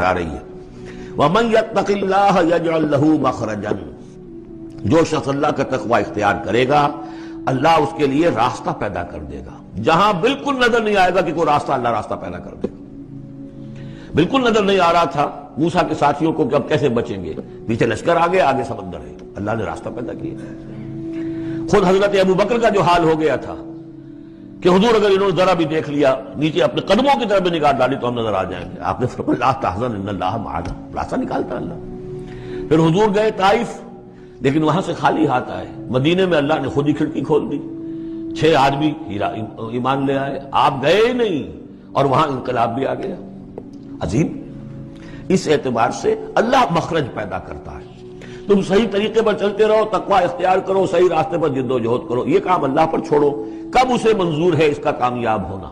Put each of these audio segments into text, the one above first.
آ رہی ہے وَمَن يَتَّقِ اللَّهَ يَجْعَلْ لَهُ مَخْرَجًا، جو شخص اللہ کا تقوی اختیار کرے گا اللہ اس کے لیے راستہ پیدا کر دے گا، جہاں بالکل نظر نہیں آئے گا کہ کوئی راستہ، اللہ راستہ پیدا کر دے گا۔ بالکل نظر نہیں آ رہا تھا موسیٰ کے ساتھیوں کو کہ اب کیسے بچیں گے، پیچھے لشکر آگے آگے سمندر ہے، اللہ نے راستہ پیدا کیا۔ خود حضرت ابو بکر کا جو حال ہو گیا تھا کہ حضور اگر انہوں نے ذرا بھی دیکھ لیا نیچے اپنے قدموں کی طرف بھی نگاہ ڈالی تو ہم نظر آ جائیں گے، آپ نے فرمایا لا تحزن ان اللہ معنا، راستہ نکالتا اللہ۔ پھر حضور گئے طائف، لیکن وہاں سے خالی ہاتھ آئے، مدینے میں اللہ نے خود ہی کھڑکی کھول دی، 6 آدمی ایمان لے آئے، آپ گئے ہی نہیں اور وہاں انقلاب بھی آ گیا۔ عظیم، اس اعتبار سے اللہ مخرج پیدا کرتا ہے۔ تم صحیح طریقے پر چلتے رہو، تقوی اختیار کرو، صحیح راستے پر جد و جہد کرو، یہ کام اللہ پر چھوڑو۔ کب اسے منظور ہے اس کا کامیاب ہونا؟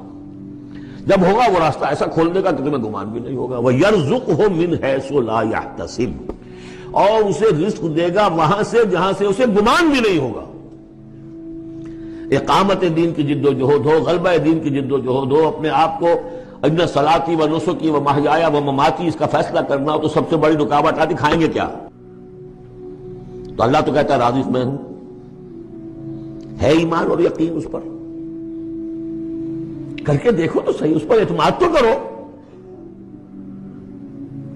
جب ہوگا وہ راستہ ایسا کھول دے گا کہ تمہیں گمان بھی نہیں ہوگا۔ وَيَرْزُقْهُ مِنْ حَيْثُ لَا يَحْتَسِبُ، اور اسے رزق دے گا وہاں سے جہاں سے اسے گمان بھی نہیں ہوگا۔ اقامت دین کی جد و جہد ہو، غلبہ دین کی جد و جہد ہو، اپنے آپ کو ان صلاتی و نسکی و محیایا و مماتی اس کا فیصلہ کرنا ہو تو سب سے بڑی رکاوٹ آتی کھائیں گے کیا؟ تو اللہ تو کہتا ہے راضی میں ہوں، ہے ایمان اور یقین اس پر، کر کے دیکھو تو صحیح، اس پر اعتماد تو کرو۔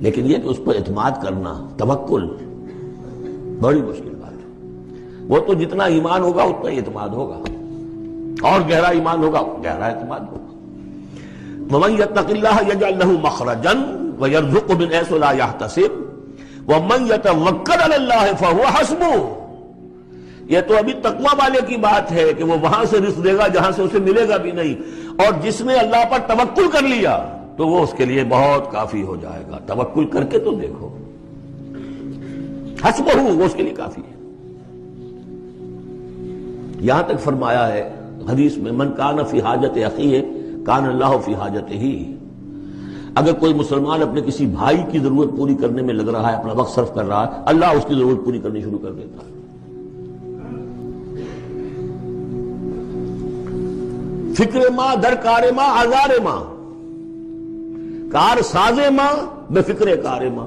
لیکن یہ کہ اس پر اعتماد کرنا، توکل، بڑی مشکل بات ہے۔ وہ تو جتنا ایمان ہوگا اتنا ہی اعتماد ہوگا، اور گہرا ایمان ہوگا گہرا اعتماد ہوگا۔ وَمَن يَتَّقِ اللَّهَ يَجْعَلْ لَهُ مَخْرَجًا وَيَرْزُقْهُ مِنْ حَيْثُ لَا يَحْتَسِبُ وَمَن يَتَوَكَّلْ عَلَى اللَّهِ فَهُوَ حَسْبُهُ۔ یہ تو ابھی تقوی والے کی بات ہے کہ وہ وہاں سے رزق دے گا جہاں سے اسے ملے گا بھی نہیں، اور جس نے اللہ پر توکل کر لیا تو وہ اس کے لیے بہت کافی ہو جائے گا۔ توکل کر کے تو دیکھو، حسبہ وہ اس کے لیے کافی ہے۔ یہاں تک فرمایا ہے حدیث میں من کان فی حاجت اخیہ کان اللہ فی حاجتہ، اگر کوئی مسلمان اپنے کسی بھائی کی ضرورت پوری کرنے میں لگ رہا ہے، اپنا وقت صرف کر رہا ہے، اللہ اس کی ضرورت پوری کرنی شروع کر دیتا ہے۔ فکر ماں در کار ماں آزار ماں، کار ساز ماں بے فکر کار ماں،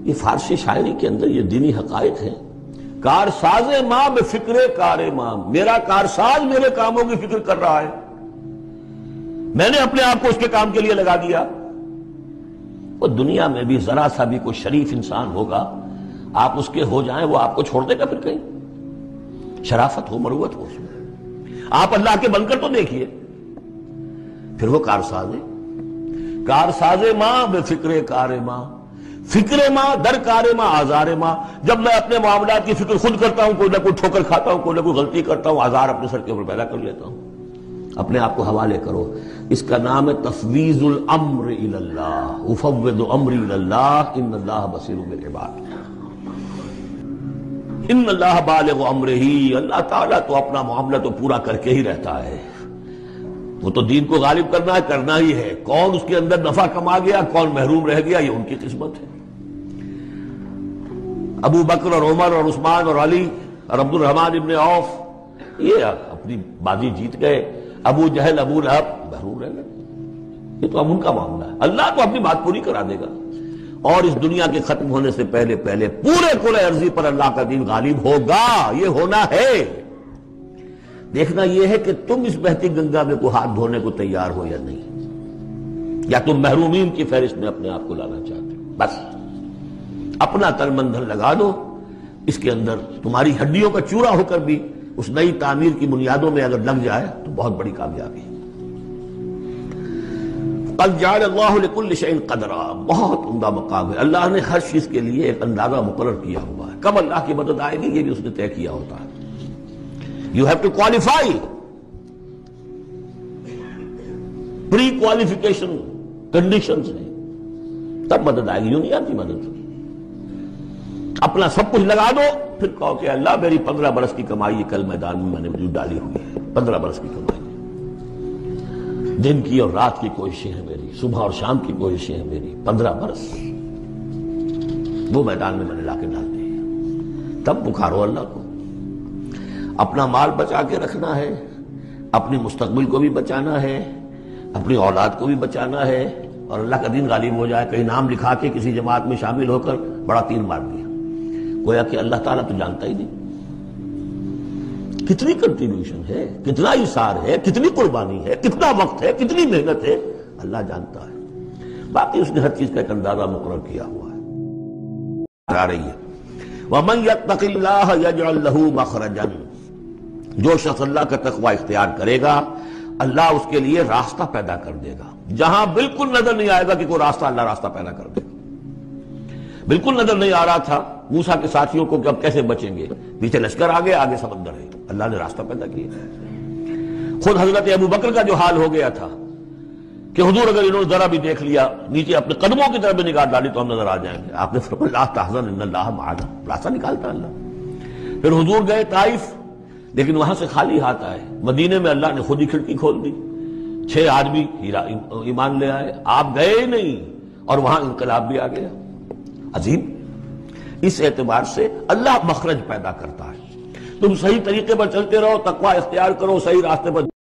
یہ فارسی شاعری کے اندر یہ دینی حقائق ہیں۔ کار ساز ماں بے فکر کار ماں، میرا کارساز میرے کاموں کی فکر کر رہا ہے، میں نے اپنے آپ کو اس کے کام کے لیے لگا دیا۔ وہ دنیا میں بھی ذرا سا بھی کوئی شریف انسان ہوگا، آپ اس کے ہو جائیں وہ آپ کو چھوڑ دے گا پھر کہیں؟ شرافت ہو، مروت ہو اس میں۔ آپ اللہ کے بن کر تو دیکھیے، پھر وہ کارساز ہے، کارساز ماں بے فکر کار ماں، فکر ماں در کار ماں آزار ماں۔ جب میں اپنے معاملات کی فکر خود کرتا ہوں، کوئی نہ کوئی ٹھوکر کھاتا ہوں، کوئی نہ کوئی غلطی کرتا ہوں، آزار اپنے سر کے اوپر پیدا کر لیتا ہوں۔ اپنے آپ کو حوالے کرو، اس کا نام ہے تفویض الامر الی اللہ، افوض امری الی اللہ ان اللہ بصیر بالعباد۔ ان اللہ بالغ امرہ، اللہ تعالیٰ تو اپنا معاملہ تو پورا کر کے ہی رہتا ہے، وہ تو دین کو غالب کرنا ہی ہے۔ کون اس کے اندر نفع کما گیا، کون محروم رہ گیا، یہ ان کی قسمت ہے۔ ابو بکر اور عمر اور عثمان اور علی اور عبد الرحمن ابن عوف یہ اپنی بازی جیت گئے، ابو جہل ابو لہب محروم رہ گئے۔ یہ تو اب ان کا معاملہ ہے، اللہ تو اپنی بات پوری کرا دے گا، اور اس دنیا کے ختم ہونے سے پہلے پورے کل ارضی پر اللہ کا دین غالب ہوگا، یہ ہونا ہے۔ دیکھنا یہ ہے کہ تم اس بہتی گنگا میں کو ہاتھ دھونے کو تیار ہو یا نہیں، یا تم محرومین کی فہرست میں اپنے آپ کو لانا چاہتے ہو۔ بس اپنا تن من دھن لگا دو اس کے اندر، تمہاری ہڈیوں کا چورا ہو کر بھی اس نئی تعمیر کی بنیادوں میں اگر لگ جائے تو بہت بڑی کامیابی ہے۔ قد جعل اللہ لکل شیء قدرا، بہت عمدہ مقام ہے، اللہ نے ہر چیز کے لیے ایک اندازہ مقرر کیا ہوا ہے، کب اللہ کی مدد آئے گی یہ بھی اس نے طے کیا ہوتا ہے۔ You have to qualify، pre qualification conditions ہیں، تب مدد آئے گی، یوں نہیں آتی مدد۔ اپنا سب کچھ لگا دو، پھر کہو کہ اللہ میری 15 برس کی کمائی کل میدان میں میں نے ڈالی ہوئی ہے، 15 برس کی کمائی، دن کی اور رات کی کوششیں ہیں میری، صبح اور شام کی کوششیں ہیں میری، 15 برس وہ میدان میں میں نے لا کے ڈال دی۔ تب پکارو اللہ کو۔ اپنا مال بچا کے رکھنا ہے، اپنی مستقبل کو بھی بچانا ہے، اپنی اولاد کو بھی بچانا ہے، اور اللہ کا دین غالب ہو جائے، کہیں نام لکھا کے کسی جماعت میں شامل ہو کر بڑا تیر مار دیا، گویا کہ اللہ تعالیٰ تو جانتا ہی نہیں کتنی کنٹریبیوشن ہے، کتنا اثار ہے، کتنی قربانی ہے، کتنا وقت ہے، کتنی محنت ہے، اللہ جانتا ہے۔ باقی اس نے ہر چیز کا ایک اندازہ مقرر کیا ہوا ہے۔ آ رہی ہے وَمَن يَتَّقِ اللَّهَ يَجْعَل لَّهُ مَخْرَجًا، جو شخص اللہ کا تقوی اختیار کرے گا اللہ اس کے لیے راستہ پیدا کر دے گا، جہاں بالکل نظر نہیں آئے گا کہ کوئی راستہ، اللہ راستہ پیدا کر دے گا۔ بالکل نظر نہیں آ رہا تھا موسیٰ کے ساتھیوں کو کہ اب کیسے بچیں گے، پیچھے لشکر آگے، آگے سمندر ہے، اللہ نے راستہ پیدا کیا۔ خود حضرت ابو بکر کا جو حال ہو گیا تھا کہ حضور اگر انہوں نے ذرا بھی دیکھ لیا، نیچے اپنے قدموں کی طرف بھی نگاہ ڈالی تو ہم نظر آ جائیں گے، آپ نے فرمایا لا تحزن ان اللہ معنا، راستہ نکالتا اللہ۔ پھر حضور گئے طائف، لیکن وہاں سے خالی ہاتھ آئے، مدینے میں اللہ نے خود ہی کھڑکی کھول دی، 6 آدمی ایمان لے آئے، آپ گئے ہی نہیں اور وہاں انقلاب بھی آ گیا۔ عظیم، اس اعتبار سے اللہ مخرج پیدا کرتا ہے۔ تم صحیح طریقے پر چلتے رہو، تقوی اختیار کرو، صحیح راستے پر